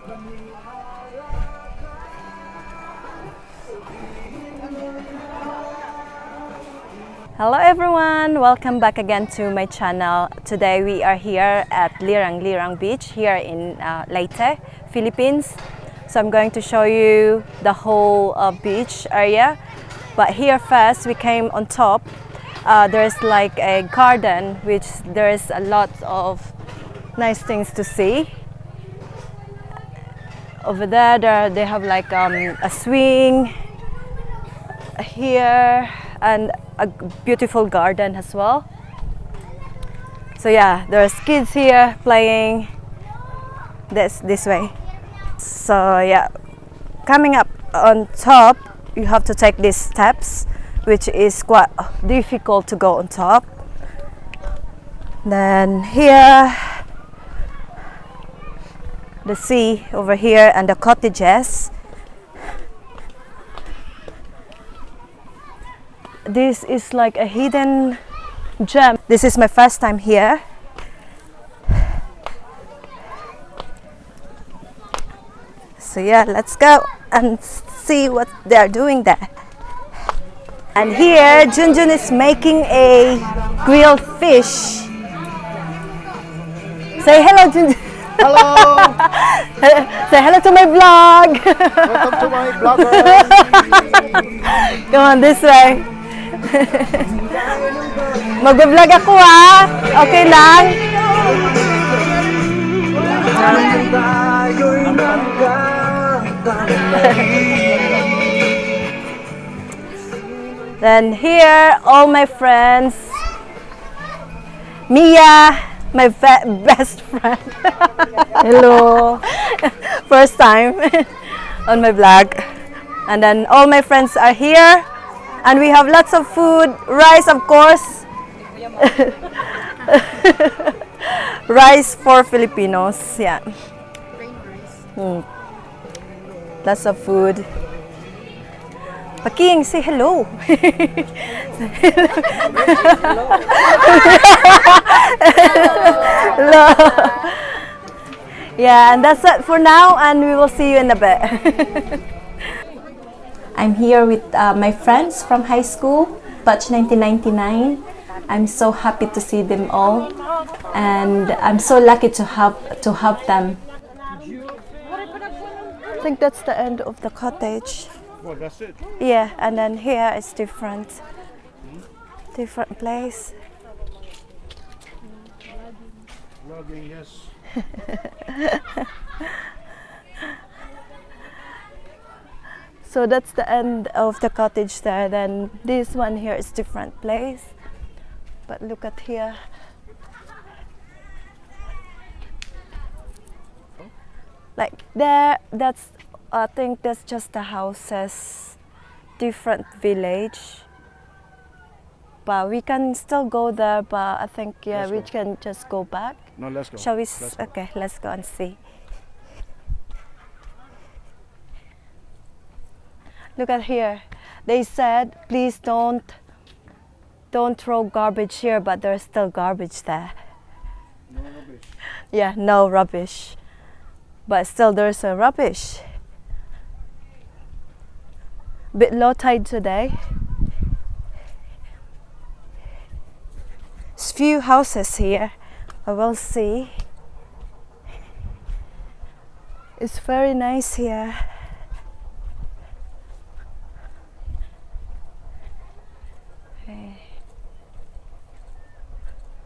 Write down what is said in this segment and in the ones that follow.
Hello everyone, welcome back again to my channel. Today we are here at Lirang-Lirang Beach here in Leyte, Philippines. So I'm going to show you the whole beach area. But here first we came on top. There's like a garden which there's a lot of nice things to see. Over there they have like a swing here and a beautiful garden as well. So yeah, there's kids here playing this way. So yeah, coming up on top you have to take these steps, which is quite difficult to go on top. Then here the sea over here and the cottages. This is like a hidden gem. This is my first time here. So yeah, let's go and see what they're doing there. And here Junjun is making a grilled fish. Say hello, Junjun. Hello! Say hello to my vlog. Welcome to my vlogger! Come on, this way. Mag-vlog ako ha. Okay lang? Then here, all my friends. Mia, my best friend. Hello. First time on my vlog. And then all my friends are here. And we have lots of food, rice of course. Rice for Filipinos, yeah. Lots of food. Paking, say hello. Hello. Yeah, and that's it for now, and we will see you in a bit. I'm here with my friends from high school, batch 1999. I'm so happy to see them all, and I'm so lucky to have them. I think that's the end of the cottage. Well, that's it. Yeah, and then here is different place. Vlogging, yes. So that's the end of the cottage there. Then this one here is different place. But look at here. Like there, that's I think that's just the houses, different village. But we can still go there. But I think we can just go back. No, let's go. Shall we? Let's go. Okay, let's go and see. Look at here. They said, please don't throw garbage here, but there's still garbage there. No rubbish. Yeah, no rubbish. But still there's a rubbish. Bit low tide today. There's few houses here. I will see. It's very nice here.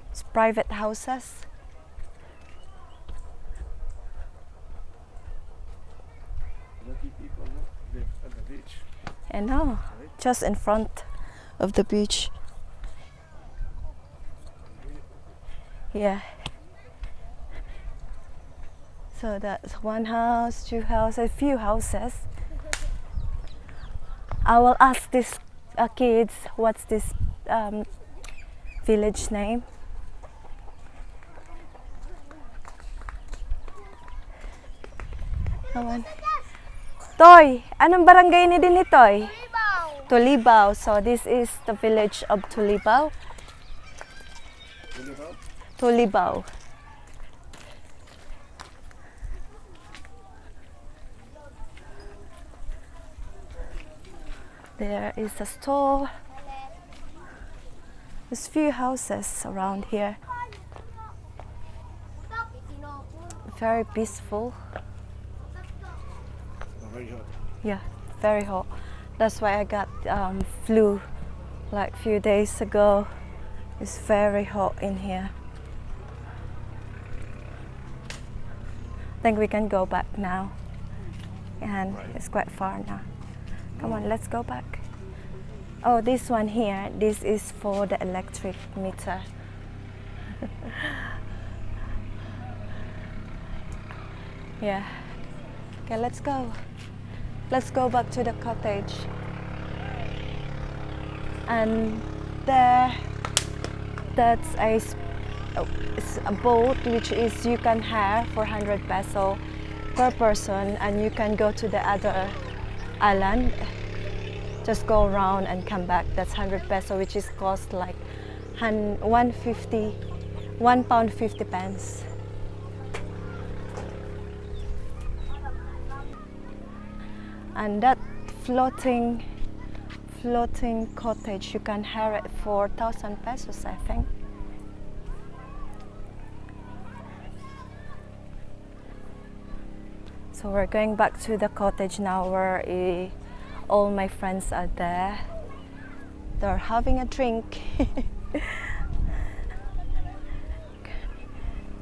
It's private houses. Lucky people live at the beach. I know, just in front of the beach. Yeah. So that's one house, two houses, a few houses. I will ask these kids what's this village name. Come on. Toy, anong barangay ni din ni Toy? Tulibao. So this is the village of Tulibao. Tulibao. There is a store. There's few houses around here. Very peaceful. Very hot. Yeah, very hot. That's why I got flu like few days ago. It's very hot in here. I think we can go back now. And it's quite far now. Come on, let's go back. Oh, this one here, this is for the electric meter. Yeah. Okay, let's go. Let's go back to the cottage. And there, that's it's a boat which is you can hire for 100 peso per person, and you can go to the other island. Just go around and come back. That's 100 peso, which is cost like £1.50. And that floating cottage, you can hire it for 1,000 pesos, I think. So we're going back to the cottage now, where all my friends are there. They're having a drink.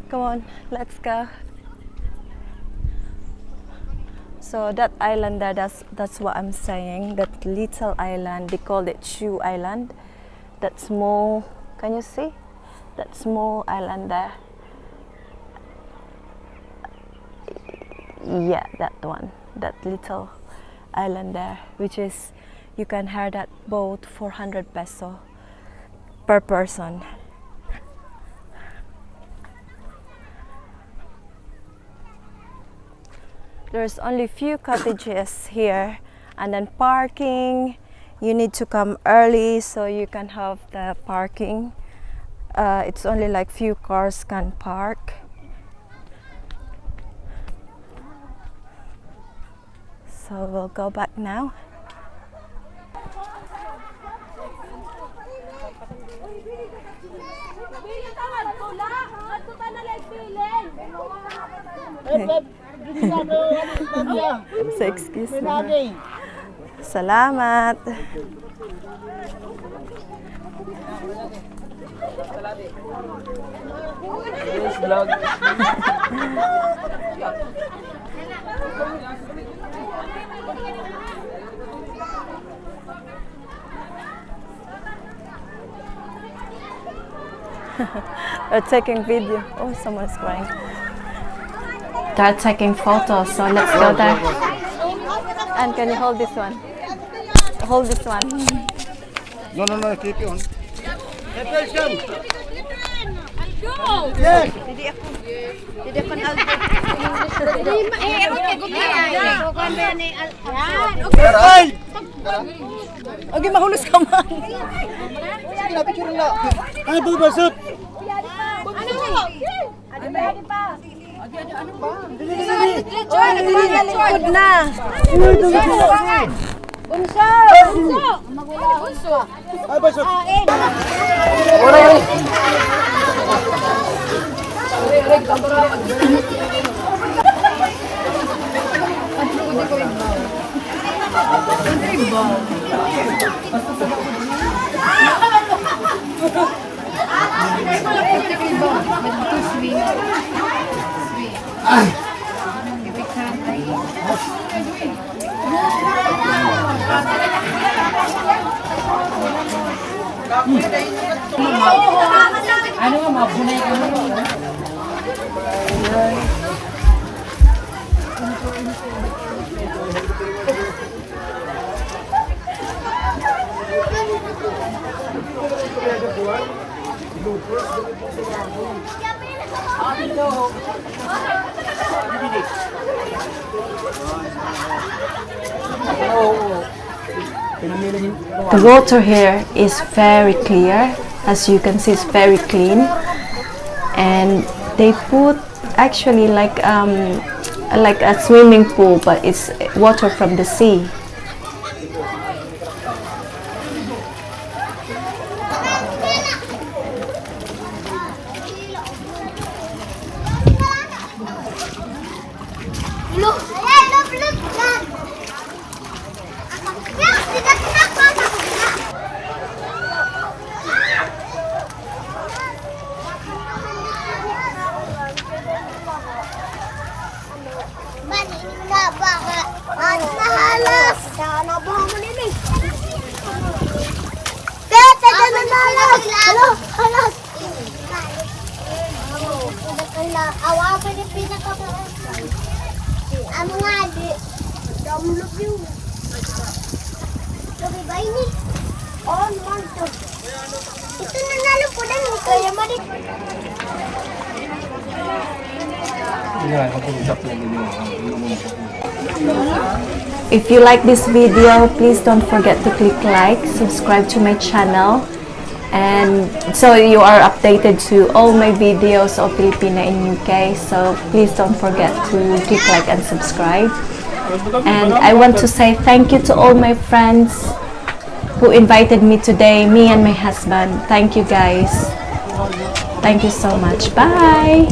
Come on, let's go. So that island there, that's what I'm saying. That little island, they call it Chu Island. That small, can you see? That small island there. Yeah, that one, that little island there, which is, you can hire that boat for 100 peso per person. There's only few cottages here, and then parking, you need to come early so you can have the parking. It's only like few cars can park. So we'll go back now. So excuse me. Salamat. They're taking video. Oh, someone's crying. They're taking photos, so let's go there. And can you hold this one? Hold this one. No, keep it on. Yes. Okay, mahulog ka man. Ay, bubasot! Likod na. Bunso! Bunso! Ay, basot! Ano nga mga bunay ka mo? The water here is very clear. As you can see, it's very clean. And they put actually like a swimming pool, but it's water from the sea. Halo, halo. Awa Filipina ka ba? Amo nga di. Domlop yung. Sabi ba ini? Oh, naman to. Ito nanalo po na ni Kaya Marik. If you like this video, please don't forget to click like, subscribe to my channel, and so you are updated to all my videos of Filipina in UK. So please don't forget to click like and subscribe. And I want to say thank you to all my friends who invited me today, me and my husband. Thank you guys. Thank you so much. Bye.